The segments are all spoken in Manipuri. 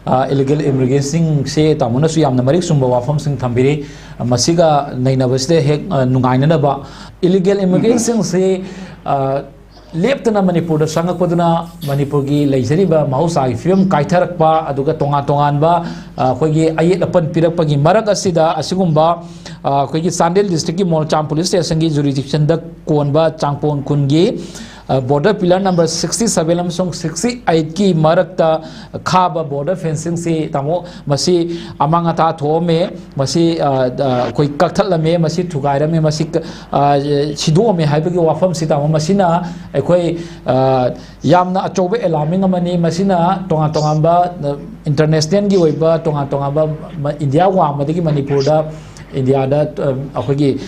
illegal immigrants se tamuna su yamna marik sumba wafam sing thambiri masiga nainabasde hek nungaina ba illegal immigrants se leptana Manipur da sangakpaduna Manipur gi leijariba mahausa gi film kaitharakpa aduga tongan ba khoigi ayet apan pirakpa gi marak asida asigumba khoigi Sandel district gi Molcham police station gi jurisdiction da konba changpon kungi border pillar number 67 amsong 68 ki marakta khaba border fencing se tamo masi amangata thome masi koi kakthalame masi thugairame masi sidome haibagi wafam si tamo masina ekoi yamna achobe alarming amani masina tonga ba international gi oiba tonga ba India wa madagi Manipur da India da akhoi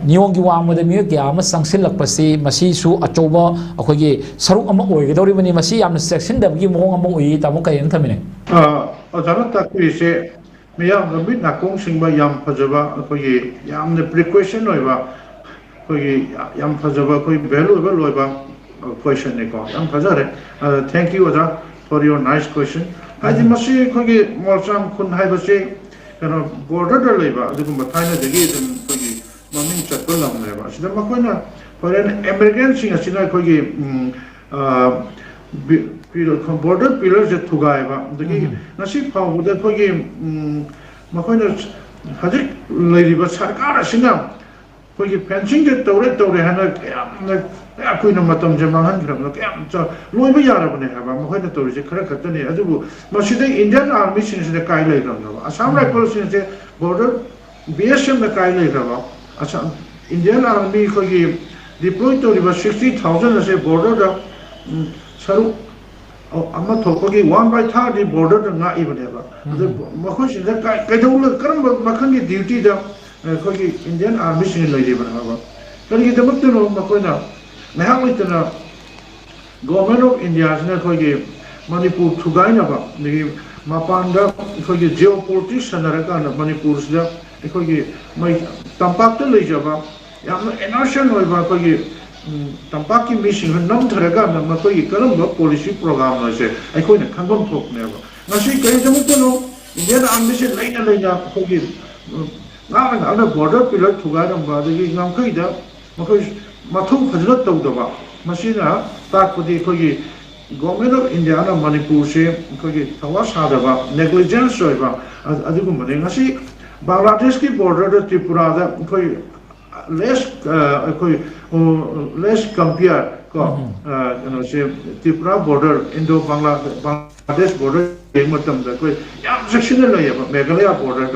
Nyong gi wang mada mi kya ama changshillakpasi masi su achoba akhoi saruk ama oigedori bani masi yamna section da gi mong ama oi tamo kayen thamine ajana takui se miyam rabit nakong singba yam phajaba akhoi yamna precaution oiba akhoi yam phajaba akhoi value oiba loiba question ne ko yam phajare thank you aja for your nice question haji masi akhoi molcham khun haibase kana border da leba adugum thaina degi kogi mamin chatpal lam leba sida makoina foreign immigrants sing asina kogi border pillars je thugai ba degi nasi phaw da kogi makoina hajik leiba sarkar asina kogi fencing je tore hana akoina matam je mangan gram kam cha loiba yara bane haba makoina tore je khara khatani adubu masida Indian army sin sida kai lai ram Assam Rifles in the border, BSM the Kaila, Assam Indian Army deployed to about 60,000 as a border. Saru Amatokogi 1/3 border, not even ever. The Makosh in the Kaidula Karam Makani duty the Indian Army in Lady Banava. Can you get the Mutano Makona? Mahamitana government of India is not Manipur to Gainaba, the Mapanda, geopolitics and Manipur, my Tampaka Lejava, Enhancement Tampaki mission, Namtaragan, Makoi, Kalamba policy program, I say, I couldn't come on talk never. Nasi Kaitamuno, Indian ambition later, forgive. Now another border pillar to Gadamba, the Namkaida, Matu has not talked about. Machina, back for the Government of India and Manipur say Tawas Hadaba, negligence over Adugumani. Bangladesh border the Tripura less compare Tripura border Indo Bangladesh border Matam the section of Meghalaya border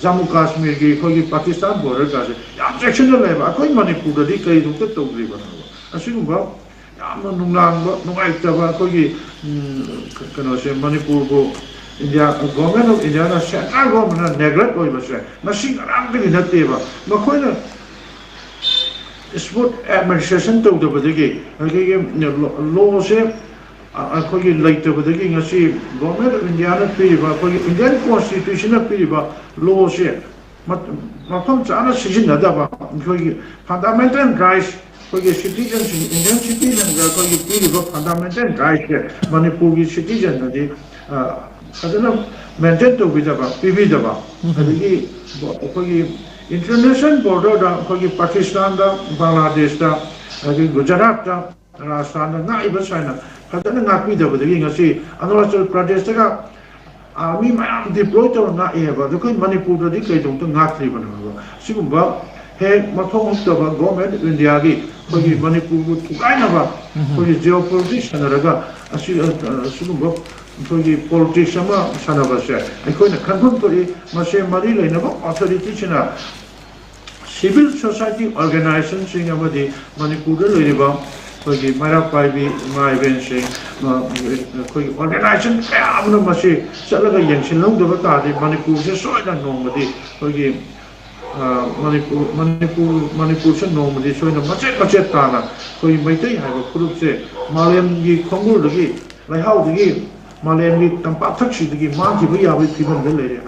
Jammu Kashmir Pakistan border section of Manipur the Kai to River. Assuming Nuaitaba Manipur India government of India central government neglect nothing around the Teva. Makoina sport administration to the Badigi law say later with the king see government of Indiana Piriba Indian constitution of Piriba law say Makom Chana Sijin Nadaba fundamental rights citizens, Indian citizens are fundamental rights. Manipuri citizens maintain to Vidaba. International border, Pakistan, Bangladesh, Gujarat, Rajasthan, not even China. Not with the king, I see, Arunachal Pradesh, army deployed or not ever. The Manipur declared to not even. Sigumba. Hey, Matong government in the Agi, Manipur to Kainava, for his geopolitics and Raga, as you for the politician Sanavasha. I couldn't confirm to it, Mashe Marilla, never authority civil society organizations in Amadi, Manipur, River, for the Marapai, my venture, organization, Amna Mashe, Salaga Yanshin, Long the Vatadi, Manipur, so I don't know, for the Manipur normally showing a machetana. So you might have a group say, Malayam gi Kongur the gate, like how the game, Malayam Tampatachi the game, Manti, we are with people in the lady.